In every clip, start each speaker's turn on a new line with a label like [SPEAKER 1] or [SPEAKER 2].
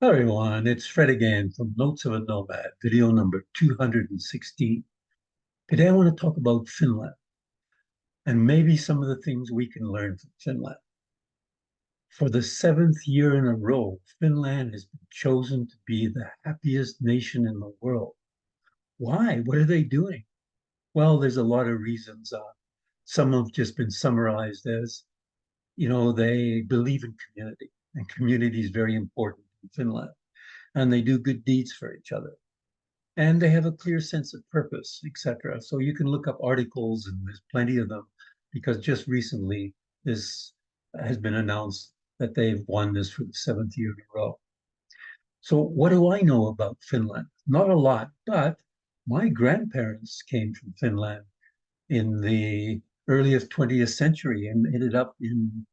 [SPEAKER 1] Hello everyone, it's Fred again from Notes of a Nomad, video number 216. Today I want to talk about Finland and maybe some of the things we can learn from Finland. For the seventh year in a row, Finland has been chosen to be the happiest nation in the world. Why? What are they doing? Well, there's a lot of reasons. Some have just been summarized as, they believe in community, and community is very important in Finland, and they do good deeds for each other. And they have a clear sense of purpose, etc. So you can look up articles, and there's plenty of them, because just recently this has been announced that they've won this for the seventh year in a row. So what do I know about Finland? Not a lot, but my grandparents came from Finland in the earliest 20th century and ended up in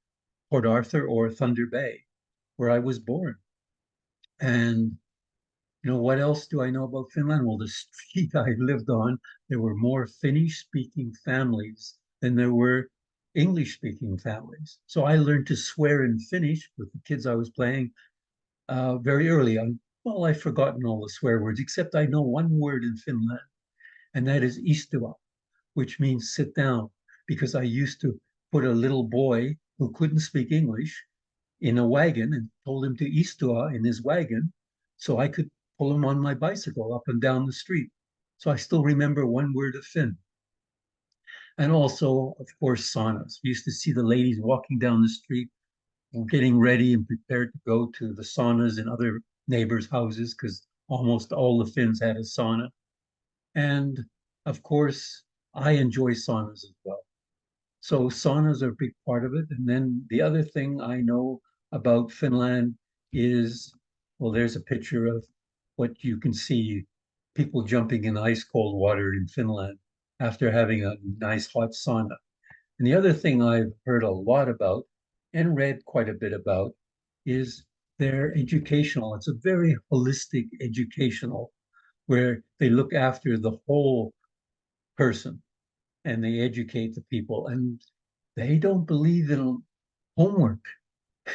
[SPEAKER 1] Port Arthur or Thunder Bay, where I was born. And what else do I know about Finland? Well, the street I lived on, there were more Finnish speaking families than there were English speaking families. So I learned to swear in Finnish with the kids I was playing very early on. Well, I've forgotten all the swear words, except I know one word in Finland, and that is istua, which means sit down, because I used to put a little boy who couldn't speak English in a wagon and told him to istua in his wagon so I could pull him on my bicycle up and down the street. So I still remember one word of Finn. And also, of course, saunas. We used to see the ladies walking down the street, getting ready and prepared to go to the saunas in other neighbors' houses because almost all the Finns had a sauna. And of course, I enjoy saunas as well. So saunas are a big part of it. And then the other thing I know about Finland is, well, there's a picture of what you can see, people jumping in ice cold water in Finland after having a nice hot sauna. And the other thing I've heard a lot about and read quite a bit about is their educational. It's a very holistic educational where they look after the whole person and they educate the people. And they don't believe in homework.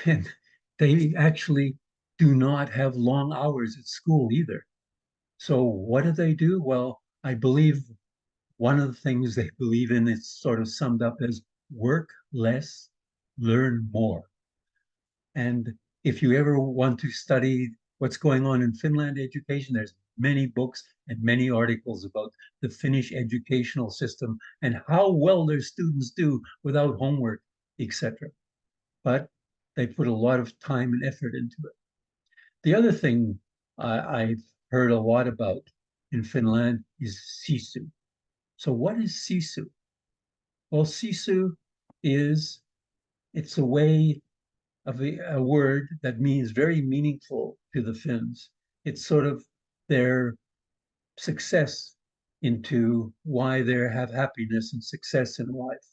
[SPEAKER 1] And they actually do not have long hours at school either. So what do they do? Well, I believe one of the things they believe in is sort of summed up as work less, learn more. And if you ever want to study what's going on in Finland education, there's many books and many articles about the Finnish educational system and how well their students do without homework, etc. But they put a lot of time and effort into it. The other thing I've heard a lot about in Finland is Sisu. So what is Sisu? Well, Sisu is it's a way of a word that means very meaningful to the Finns. It's sort of their success into why they have happiness and success in life.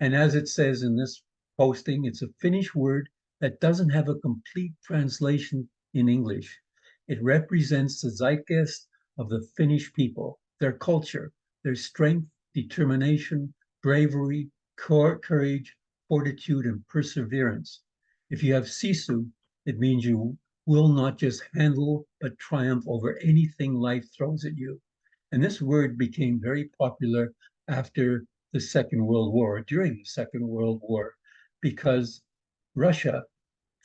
[SPEAKER 1] And as it says in this posting, it's a Finnish word that doesn't have a complete translation in English. It represents the zeitgeist of the Finnish people, their culture, their strength, determination, bravery, courage, fortitude, and perseverance. If you have sisu, it means you will not just handle but triumph over anything life throws at you. And this word became very popular after the Second World War, during the Second World War, because Russia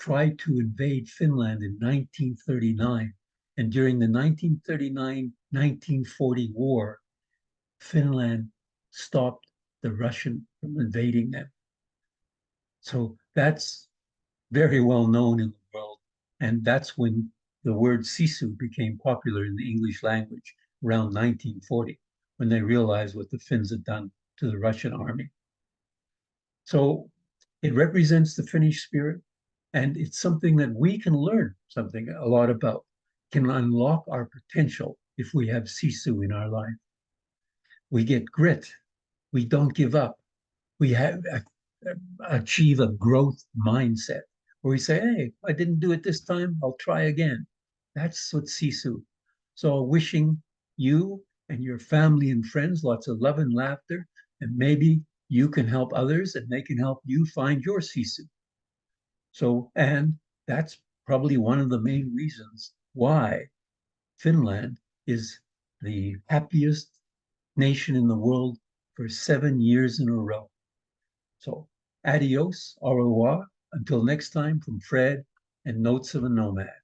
[SPEAKER 1] tried to invade Finland in 1939. And during the 1939-1940 war, Finland stopped the Russian from invading them. So that's very well known in the world. And that's when the word Sisu became popular in the English language around 1940, when they realized what the Finns had done to the Russian army. So it represents the Finnish spirit, and it's something that we can learn something a lot about, can unlock our potential if we have Sisu in our life. We get grit. We don't give up. We have achieve a growth mindset where we say, hey, I didn't do it this time, I'll try again. That's what Sisu. So wishing you and your family and friends lots of love and laughter, and maybe you can help others and they can help you find your Sisu. So, and that's probably one of the main reasons why Finland is the happiest nation in the world for 7 years in a row. So, adios, au revoir, until next time from Fred and Notes of a Nomad.